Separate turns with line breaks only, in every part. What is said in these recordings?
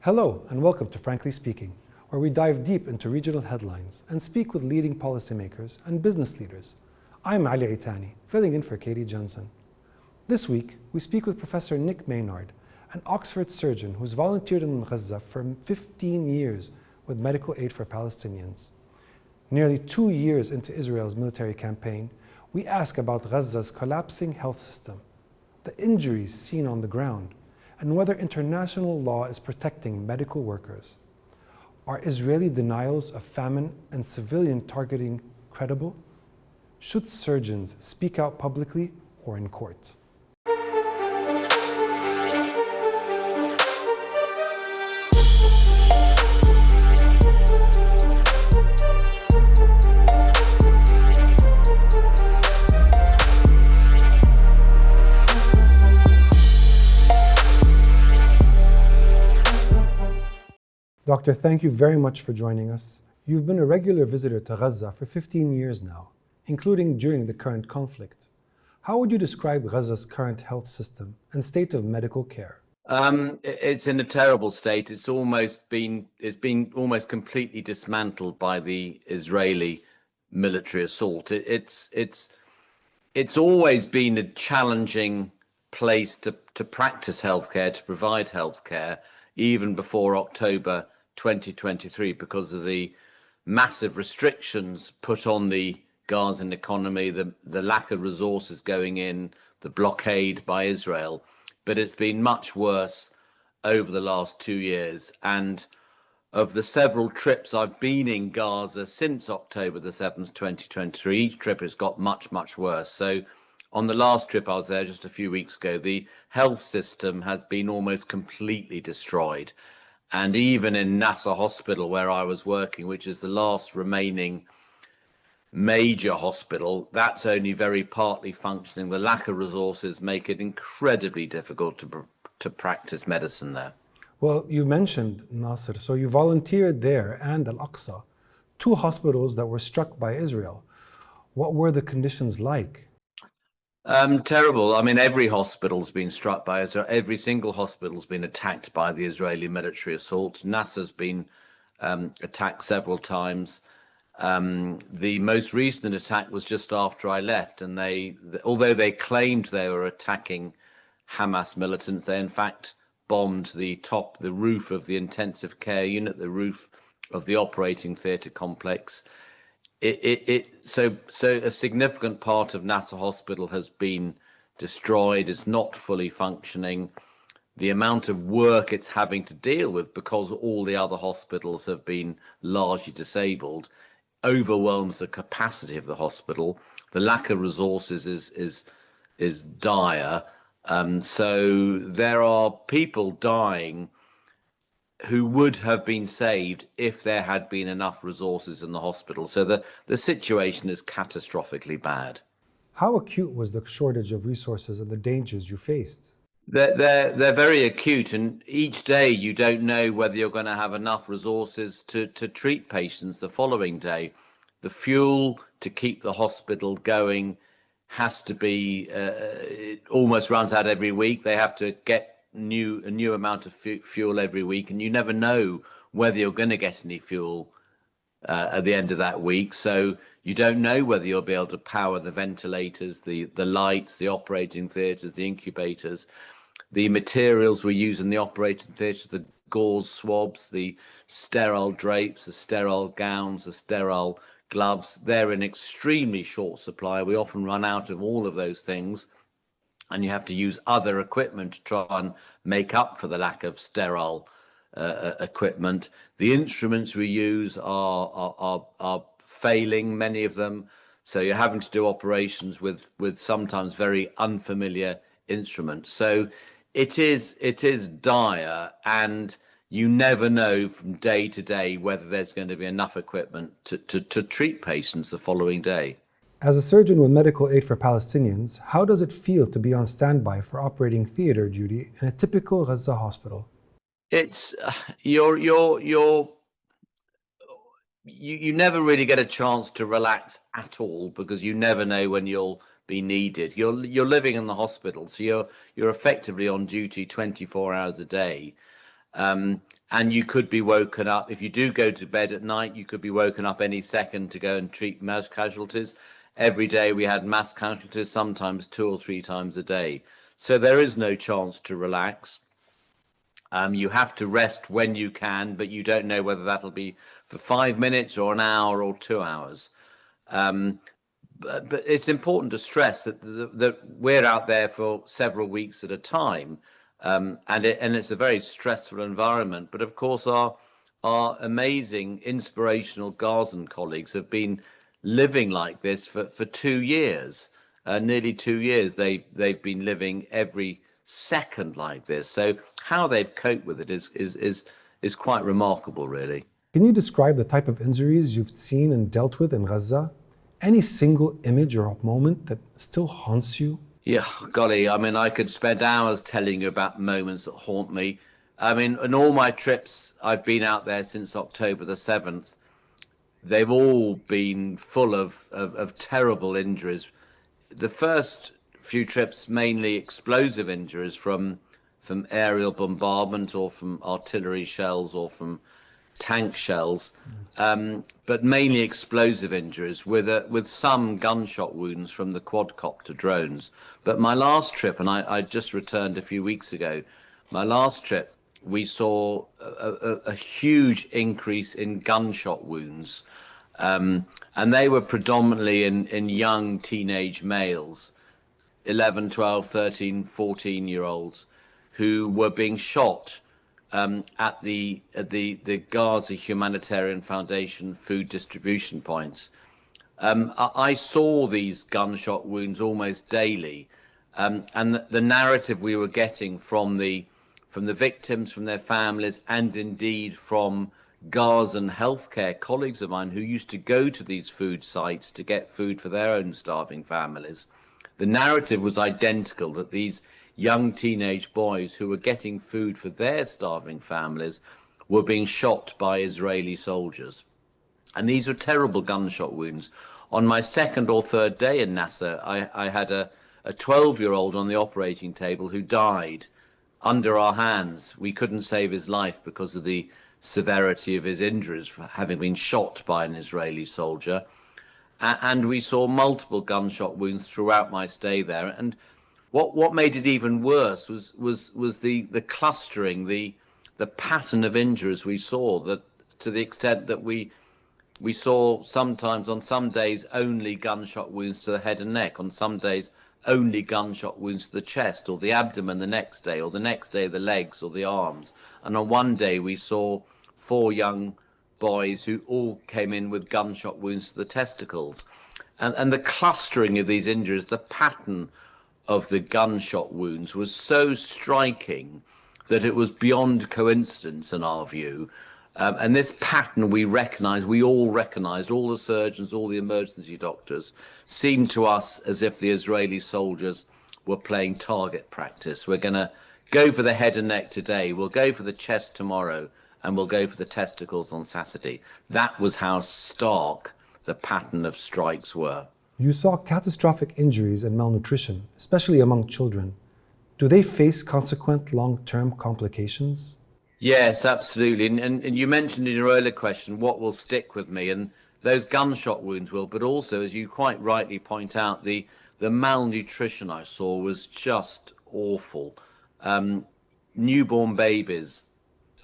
Hello and welcome to Frankly Speaking, where we dive deep into regional headlines and speak with leading policymakers and business leaders. I'm Ali Itani, filling in for Katie Jensen. This week, we speak with Professor Nick Maynard, an Oxford surgeon who's volunteered in Gaza for 15 years with medical aid for Palestinians. Nearly 2 years into Israel's military campaign, we ask about Gaza's collapsing health system, the injuries seen on the ground, and whether international law is protecting medical workers. Are Israeli denials of famine and civilian targeting credible? Should surgeons speak out publicly or in court? Doctor, thank you very much for joining us. You've been a regular visitor to Gaza for 15 years now, including during the current conflict. How would you describe Gaza's current health system and state of medical care?
It's in a terrible state. It's been almost completely dismantled by the Israeli military assault. It's always been a challenging place to practice healthcare, to provide healthcare, even before October 2023, because of the massive restrictions put on the Gazan economy, the lack of resources going in, the blockade by Israel. But it's been much worse over the last 2 years. And of the several trips I've been in Gaza since October the 7th, 2023, each trip has got much, much worse. So on the last trip I was there just a few weeks ago, the health system has been almost completely destroyed. And even in Nasser Hospital, where I was working, which is the last remaining major hospital, that's only very partly functioning. The lack of resources make it incredibly difficult to practice medicine there.
Well, you mentioned Nasser, so you volunteered there and Al-Aqsa, two hospitals that were struck by Israel. What were the conditions like?
Terrible. I mean, every hospital's been struck by Israel. Every single hospital's been attacked by the Israeli military assault. Nasser's been attacked several times. The most recent attack was just after I left, and although they claimed they were attacking Hamas militants, they in fact bombed the roof of the intensive care unit, the roof of the operating theatre complex. So a significant part of Nasser Hospital has been destroyed, is not fully functioning. The amount of work it's having to deal with, because all the other hospitals have been largely disabled, overwhelms the capacity of the hospital. The lack of resources is dire. So there are people dying who would have been saved if there had been enough resources in the hospital. So the situation is catastrophically bad.
How acute was the shortage of resources and the dangers you faced?
They're very acute, and each day you don't know whether you're going to have enough resources to treat patients the following day. The fuel to keep the hospital going has to be, it almost runs out every week. They have to get a new amount of fuel every week, and you never know whether you're going to get any fuel at the end of that week. So you don't know whether you'll be able to power the ventilators, the lights, the operating theatres, the incubators, the materials we use in the operating theatre, the gauze swabs, the sterile drapes, the sterile gowns, the sterile gloves. They're in extremely short supply. We often run out of all of those things, and you have to use other equipment to try and make up for the lack of sterile equipment. The instruments we use are failing, many of them. So you're having to do operations with sometimes very unfamiliar instruments. So it is dire, and you never know from day to day whether there's going to be enough equipment to treat patients the following day.
As a surgeon with medical aid for Palestinians, how does it feel to be on standby for operating theater duty in a typical Gaza hospital?
It's you never really get a chance to relax at all, because you never know when you'll be needed. You're living in the hospital, so you're effectively on duty 24 hours a day. And you could be woken up, if you do go to bed at night, you could be woken up any second to go and treat mass casualties. Every day we had mass casualties, sometimes 2 or 3 times a day. So there is no chance to relax. You have to rest when you can, but you don't know whether that'll be for 5 minutes or an hour or 2 hours. But it's important to stress that we're out there for several weeks at a time, and it's a very stressful environment. But of course, our amazing, inspirational Gazan colleagues have been living like this for 2 years, nearly 2 years. They've been living every second like this. So how they've coped with it is quite remarkable, really.
Can you describe the type of injuries you've seen and dealt with in Gaza? Any single image or moment that still haunts you?
Yeah, golly, I mean, I could spend hours telling you about moments that haunt me. I mean, in all my trips, I've been out there since October the 7th. They've all been full of terrible injuries. The first few trips, mainly explosive injuries from aerial bombardment or from artillery shells or from tank shells, but mainly explosive injuries with some gunshot wounds from the quadcopter drones. But my last trip, and I just returned a few weeks ago, my last trip, we saw a huge increase in gunshot wounds, and they were predominantly in young teenage males, 11, 12, 13, 14-year-olds, who were being shot at the Gaza Humanitarian Foundation food distribution points. I saw these gunshot wounds almost daily, and the narrative we were getting from the victims, from their families, and indeed from Gazan healthcare colleagues of mine who used to go to these food sites to get food for their own starving families. The narrative was identical, that these young teenage boys who were getting food for their starving families were being shot by Israeli soldiers. And these were terrible gunshot wounds. On my second or third day in Nasser, I had a 12-year-old on the operating table who died under our hands. We couldn't save his life because of the severity of his injuries for having been shot by an Israeli soldier. And we saw multiple gunshot wounds throughout my stay there. And what made it even worse was the clustering, the pattern of injuries we saw, that to the extent that we saw sometimes on some days only gunshot wounds to the head and neck, on some days only gunshot wounds to the chest or the abdomen the next day, or the next day the legs or the arms. And on one day we saw 4 young boys who all came in with gunshot wounds to the testicles. And the clustering of these injuries, the pattern of the gunshot wounds was so striking that it was beyond coincidence in our view. And this pattern we all recognized, all the surgeons, all the emergency doctors, seemed to us as if the Israeli soldiers were playing target practice. We're going to go for the head and neck today, we'll go for the chest tomorrow, and we'll go for the testicles on Saturday. That was how stark the pattern of strikes were.
You saw catastrophic injuries and malnutrition, especially among children. Do they face consequent long-term complications?
Yes, absolutely. And you mentioned in your earlier question, what will stick with me? And those gunshot wounds will, but also, as you quite rightly point out, the malnutrition I saw was just awful. Newborn babies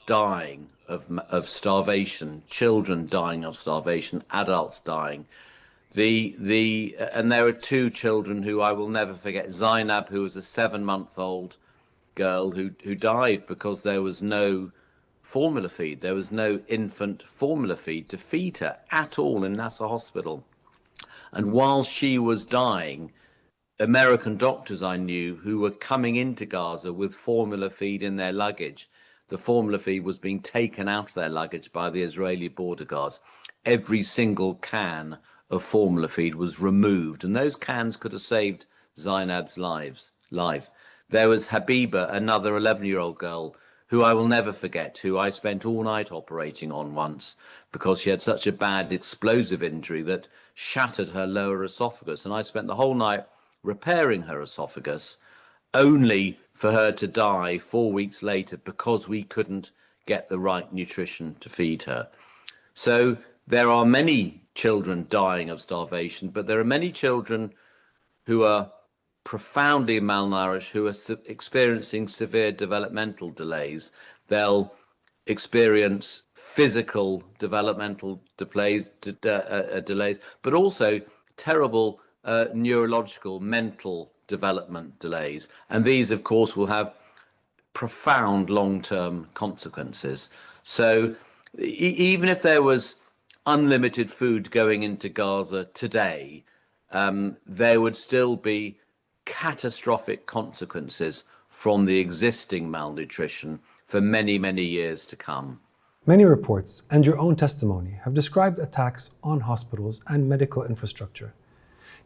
dying of starvation, children dying of starvation, adults dying. And there were 2 children who I will never forget. Zainab, who was a 7-month-old girl who died because there was no formula feed. There was no infant formula feed to feed her at all in Nasser Hospital. And while she was dying, American doctors I knew who were coming into Gaza with formula feed in their luggage. The formula feed was being taken out of their luggage by the Israeli border guards. Every single can of formula feed was removed, and those cans could have saved Zainab's life. There was Habiba, another 11-year-old girl who I will never forget, who I spent all night operating on once because she had such a bad explosive injury that shattered her lower esophagus. And I spent the whole night repairing her esophagus, only for her to die 4 weeks later because we couldn't get the right nutrition to feed her. So there are many children dying of starvation, but there are many children who are profoundly malnourished, who are experiencing severe developmental delays. They'll experience physical developmental delays, but also terrible neurological, mental development delays. And these, of course, will have profound long-term consequences. So even if there was unlimited food going into Gaza today, there would still be catastrophic consequences from the existing malnutrition for many, many years to come.
Many reports and your own testimony have described attacks on hospitals and medical infrastructure.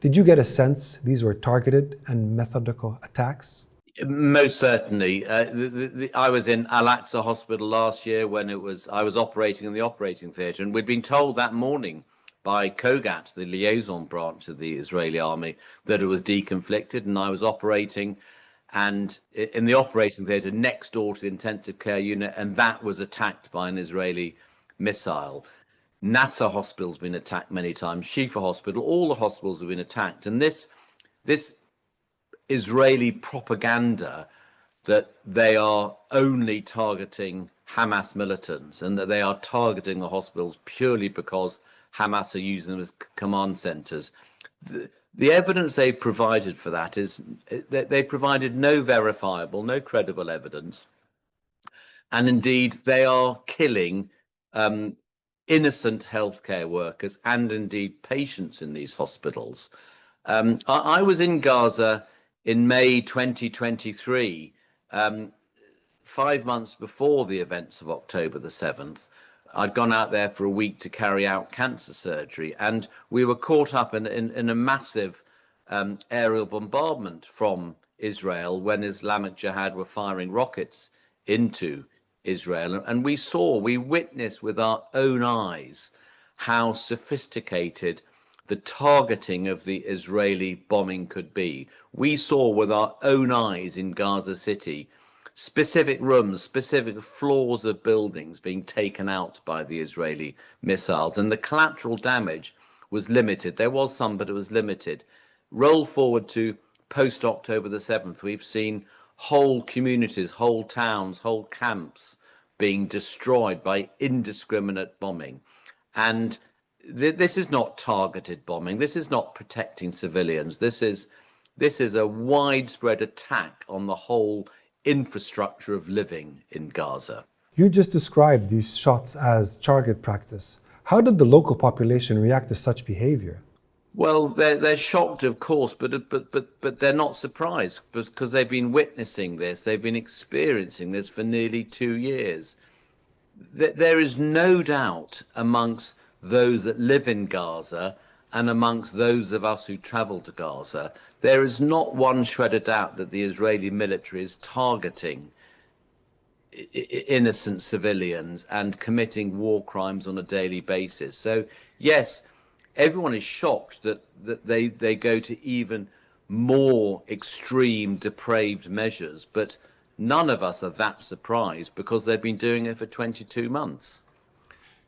Did you get a sense these were targeted and methodical attacks?
Most certainly. I was in Al-Aqsa Hospital last year when I was operating in the operating theatre, and we'd been told that morning by Kogat, the liaison branch of the Israeli army, that it was deconflicted, and I was operating and in the operating theatre next door to the intensive care unit, and that was attacked by an Israeli missile. Nasser Hospital's been attacked many times, Shifa Hospital, all the hospitals have been attacked, and this Israeli propaganda that they are only targeting Hamas militants and that they are targeting the hospitals purely because Hamas are using them as command centers. The evidence they provided for that is that they provided no verifiable, no credible evidence. And indeed, they are killing innocent healthcare workers and indeed patients in these hospitals. I was in Gaza in May 2023, 5 months before the events of October the 7th. I'd gone out there for a week to carry out cancer surgery, and we were caught up in a massive aerial bombardment from Israel when Islamic Jihad were firing rockets into Israel. And we witnessed with our own eyes how sophisticated the targeting of the Israeli bombing could be. We saw with our own eyes in Gaza City specific rooms, specific floors of buildings being taken out by the Israeli missiles, and the collateral damage was limited. There was some, but it was limited. Roll forward to post-October the 7th, we've seen whole communities, whole towns, whole camps being destroyed by indiscriminate bombing. And this is not targeted bombing. This is not protecting civilians. This is a widespread attack on the whole infrastructure of living in Gaza.
You just described these shots as target practice. How did the local population react to such behavior?
Well, they're shocked, of course, but they're not surprised because they've been witnessing this. They've been experiencing this for nearly 2 years. There is no doubt amongst those that live in Gaza and amongst those of us who travel to Gaza, there is not one shred of doubt that the Israeli military is targeting innocent civilians and committing war crimes on a daily basis. So, yes, everyone is shocked that they go to even more extreme, depraved measures, but none of us are that surprised because they've been doing it for 22 months.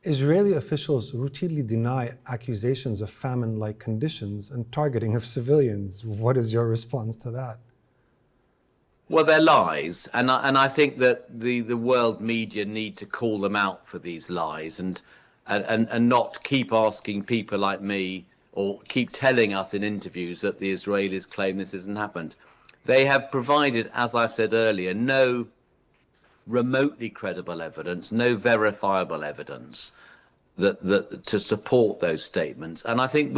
Israeli officials routinely deny accusations of famine-like conditions and targeting of civilians. What is your response to that?
Well, they're lies, and I think that the world media need to call them out for these lies and not keep asking people like me or keep telling us in interviews that the Israelis claim this hasn't happened. They have provided, as I've said earlier, no remotely credible evidence, no verifiable evidence that to support those statements. And I think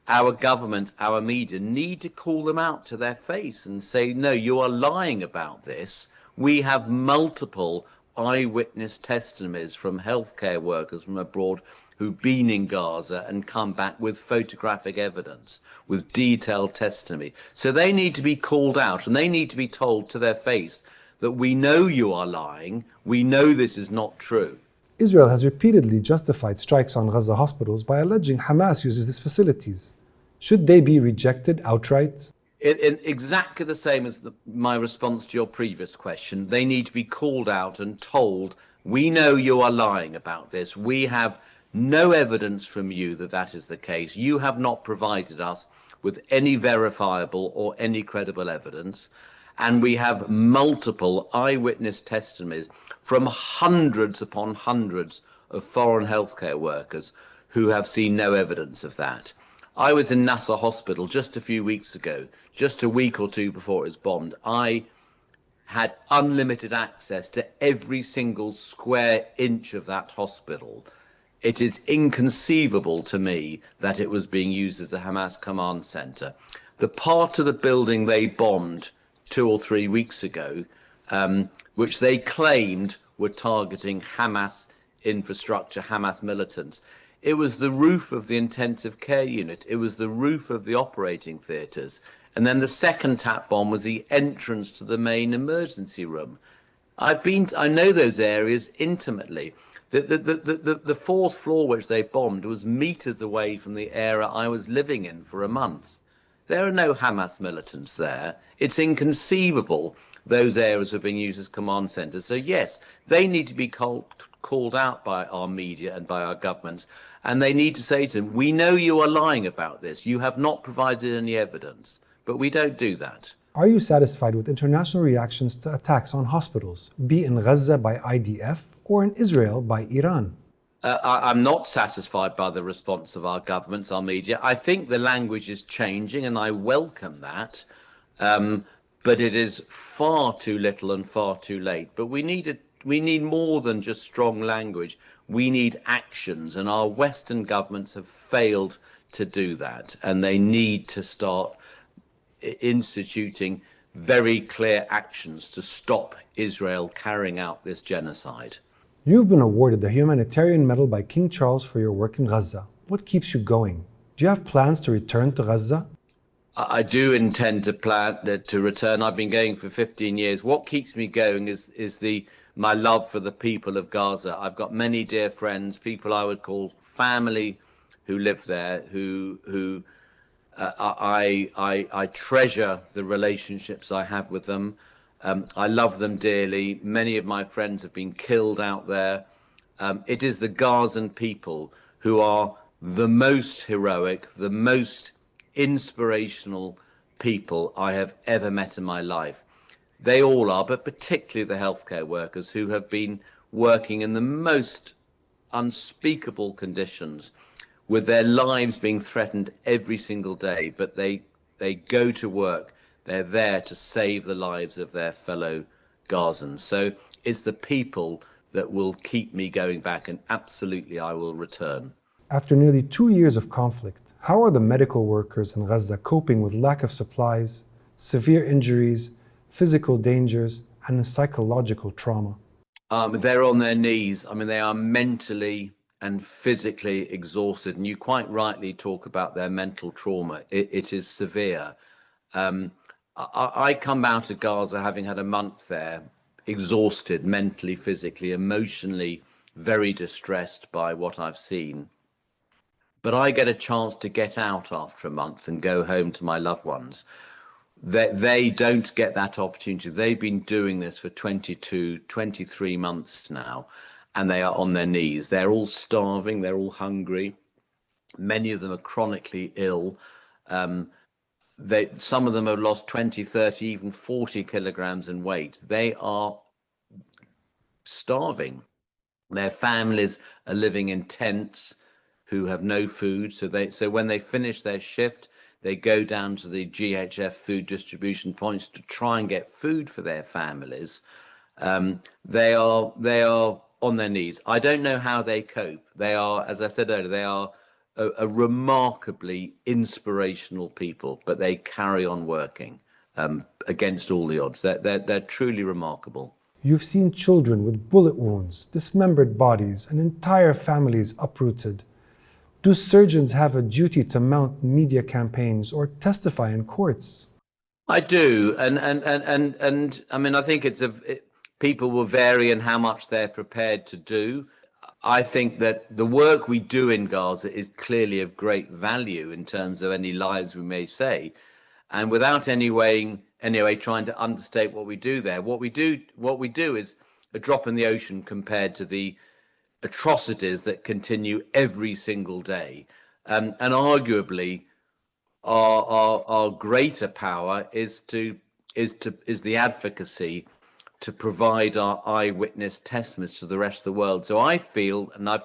our government, our media need to call them out to their face and say, no, you are lying about this. We have multiple eyewitness testimonies from healthcare workers from abroad who've been in Gaza and come back with photographic evidence, with detailed testimony. So they need to be called out and they need to be told to their face that we know you are lying, we know this is not true.
Israel has repeatedly justified strikes on Gaza hospitals by alleging Hamas uses these facilities. Should they be rejected outright?
In exactly the same as my response to your previous question. They need to be called out and told, we know you are lying about this. We have no evidence from you that that is the case. You have not provided us with any verifiable or any credible evidence. And we have multiple eyewitness testimonies from hundreds upon hundreds of foreign healthcare workers who have seen no evidence of that. I was in Nasser Hospital just a few weeks ago, just a week or two before it was bombed. I had unlimited access to every single square inch of that hospital. It is inconceivable to me that it was being used as a Hamas command center. The part of the building they bombed 2 or 3 weeks ago, which they claimed were targeting Hamas infrastructure, Hamas militants, it was the roof of the intensive care unit. It was the roof of the operating theatres. And then the second tap bomb was the entrance to the main emergency room. I know those areas intimately. The fourth floor which they bombed was meters away from the area I was living in for a month. There are no Hamas militants there. It's inconceivable those areas were being used as command centres. So yes, they need to be called out by our media and by our governments, and they need to say to them, we know you are lying about this. You have not provided any evidence, but we don't do that.
Are you satisfied with international reactions to attacks on hospitals, be in Gaza by IDF or in Israel by Iran?
I'm not satisfied by the response of our governments, our media. I think the language is changing, and I welcome that. But it is far too little and far too late. But we need more than just strong language. We need actions, and our Western governments have failed to do that. And they need to start instituting very clear actions to stop Israel carrying out this genocide.
You've been awarded the Humanitarian Medal by King Charles for your work in Gaza. What keeps you going? Do you have plans to return to Gaza?
I do intend to return. I've been going for 15 years. What keeps me going is my love for the people of Gaza. I've got many dear friends, people I would call family, who live there, who I treasure the relationships I have with them. I love them dearly. Many of my friends have been killed out there. It is the Gazan people who are the most heroic, the most inspirational people I have ever met in my life. They all are, but particularly the healthcare workers who have been working in the most unspeakable conditions, with their lives being threatened every single day, but they go to work. They're there to save the lives of their fellow Gazans. So it's the people that will keep me going back, and absolutely I will return.
After nearly 2 years of conflict, how are the medical workers in Gaza coping with lack of supplies, severe injuries, physical dangers, and psychological trauma?
They're on their knees. I mean, they are mentally and physically exhausted. And you quite rightly talk about their mental trauma. It is severe. I come out of Gaza having had a month there, exhausted mentally, physically, emotionally, very distressed by what I've seen. But I get a chance to get out after a month and go home to my loved ones. They don't get that opportunity. They've been doing this for 22, 23 months now, and they are on their knees. They're all starving. They're all hungry. Many of them are chronically ill. Some of them have lost 20, 30, even 40 kilograms in weight. They are starving. Their families are living in tents, who have no food. So when they finish their shift, they go down to the GHF food distribution points to try and get food for their families. They are on their knees. I don't know how they cope. They are, as I said earlier, they are a remarkably inspirational people, but they carry on working against all the odds. They're truly remarkable.
You've seen children with bullet wounds, dismembered bodies, and entire families uprooted. Do surgeons have a duty to mount media campaigns or testify in courts?
I do, and I mean, I think people will vary in how much they're prepared to do. I think that the work we do in Gaza is clearly of great value in terms of any lies we may save. And without anyway trying to understate what we do there, what we do is a drop in the ocean compared to the atrocities that continue every single day. And arguably, our greater power is the advocacy to provide our eyewitness testimonies to the rest of the world. So I feel, and I've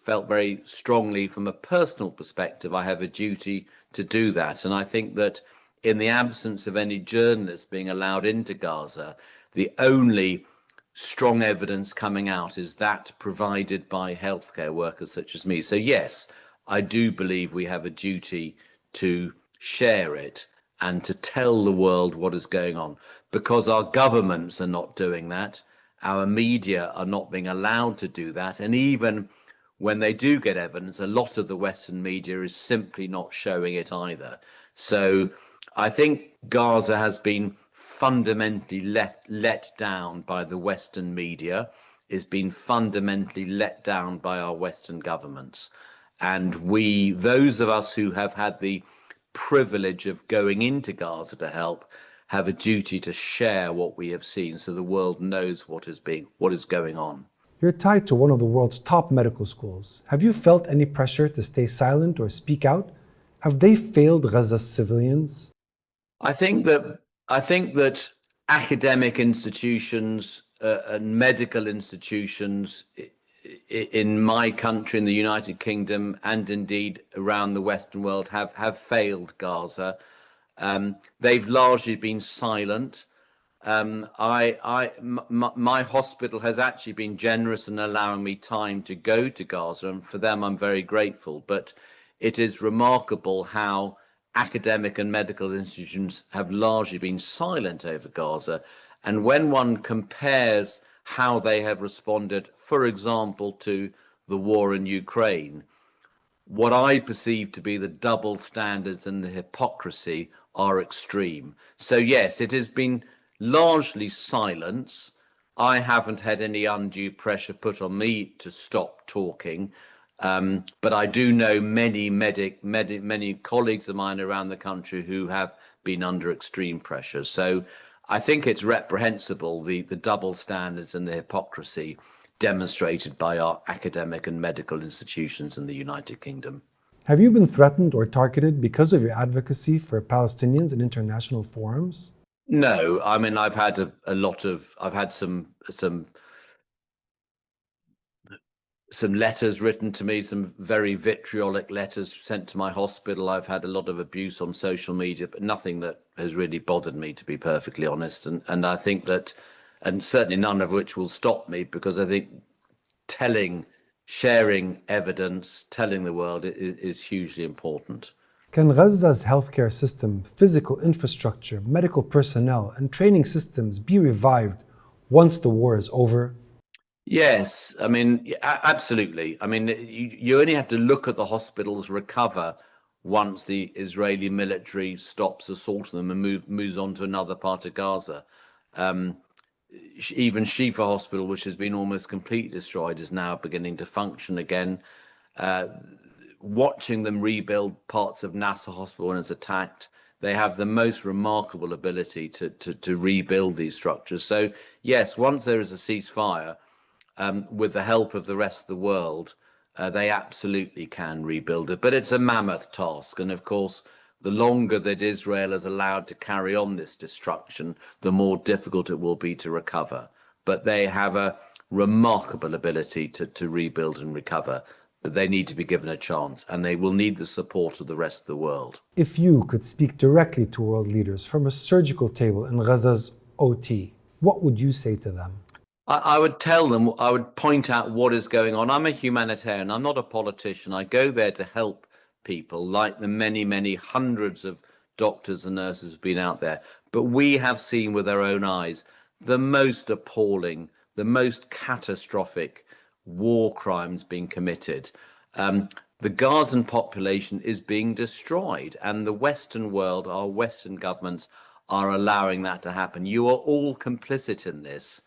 felt very strongly from a personal perspective, I have a duty to do that. And I think that in the absence of any journalists being allowed into Gaza, the only strong evidence coming out is that provided by healthcare workers such as me. So yes, I do believe we have a duty to share it and to tell the world what is going on, because our governments are not doing that. Our media are not being allowed to do that. And even when they do get evidence, a lot of the Western media is simply not showing it either. So I think Gaza has been fundamentally let down by the Western media, is been fundamentally let down by our Western governments. And those of us who have had the privilege of going into Gaza to help, have a duty to share what we have seen so the world knows what is going on.
You're tied to one of the world's top medical schools. Have you felt any pressure to stay silent or speak out? Have they failed Gaza's civilians?
I think that academic institutions and medical institutions in my country, in the United Kingdom, and indeed around the Western world have failed Gaza. They've largely been silent. My hospital has actually been generous in allowing me time to go to Gaza, and for them I'm very grateful. But it is remarkable how academic and medical institutions have largely been silent over Gaza. And when one compares how they have responded, for example, to the war in Ukraine, what I perceive to be the double standards and the hypocrisy are extreme. So yes, it has been largely silence. I haven't had any undue pressure put on me to stop talking, but I do know many colleagues of mine around the country who have been under extreme pressure. So I think it's reprehensible, the double standards and the hypocrisy demonstrated by our academic and medical institutions in the United Kingdom.
Have you been threatened or targeted because of your advocacy for Palestinians in international forums?
No, I mean, I've had some letters written to me, some very vitriolic letters sent to my hospital. I've had a lot of abuse on social media, but nothing that has really bothered me, to be perfectly honest. And I think that, and certainly none of which will stop me, because I think sharing evidence, telling the world is hugely important.
Can Gaza's healthcare system, physical infrastructure, medical personnel, and training systems be revived once the war is over?
Yes, I mean, absolutely. I mean, you only have to look at the hospitals recover once the Israeli military stops assaulting them and moves on to another part of Gaza. Even Shifa Hospital, which has been almost completely destroyed, is now beginning to function again. Watching them rebuild parts of Nasser Hospital when it's attacked, they have the most remarkable ability to rebuild these structures. So yes, once there is a ceasefire, with the help of the rest of the world, they absolutely can rebuild it. But it's a mammoth task. And of course, the longer that Israel is allowed to carry on this destruction, the more difficult it will be to recover. But they have a remarkable ability to rebuild and recover. But they need to be given a chance, and they will need the support of the rest of the world.
If you could speak directly to world leaders from a surgical table in Gaza's OT, what would you say to them?
I would tell them, I would point out what is going on. I'm a humanitarian, I'm not a politician. I go there to help people, like the many hundreds of doctors and nurses who've been out there. But we have seen with our own eyes the most appalling, the most catastrophic war crimes being committed. The Gazan population is being destroyed, and the Western world, our Western governments, are allowing that to happen. You are all complicit in this.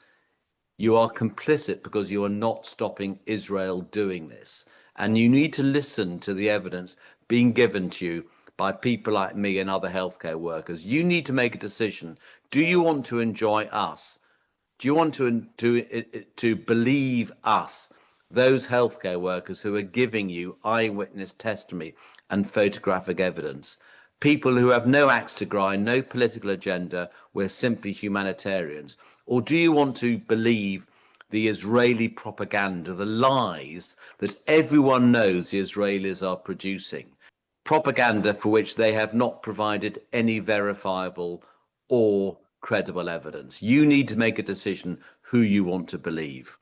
You are complicit because you are not stopping Israel doing this. And you need to listen to the evidence being given to you by people like me and other healthcare workers. You need to make a decision. Do you want to enjoy us? Do you want to believe us, those healthcare workers who are giving you eyewitness testimony and photographic evidence? People who have no axe to grind, no political agenda, we're simply humanitarians. Or do you want to believe the Israeli propaganda, the lies that everyone knows the Israelis are producing? Propaganda for which they have not provided any verifiable or credible evidence. You need to make a decision who you want to believe.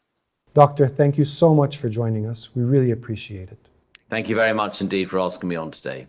Doctor, thank you so much for joining us. We really appreciate it.
Thank you very much indeed for asking me on today.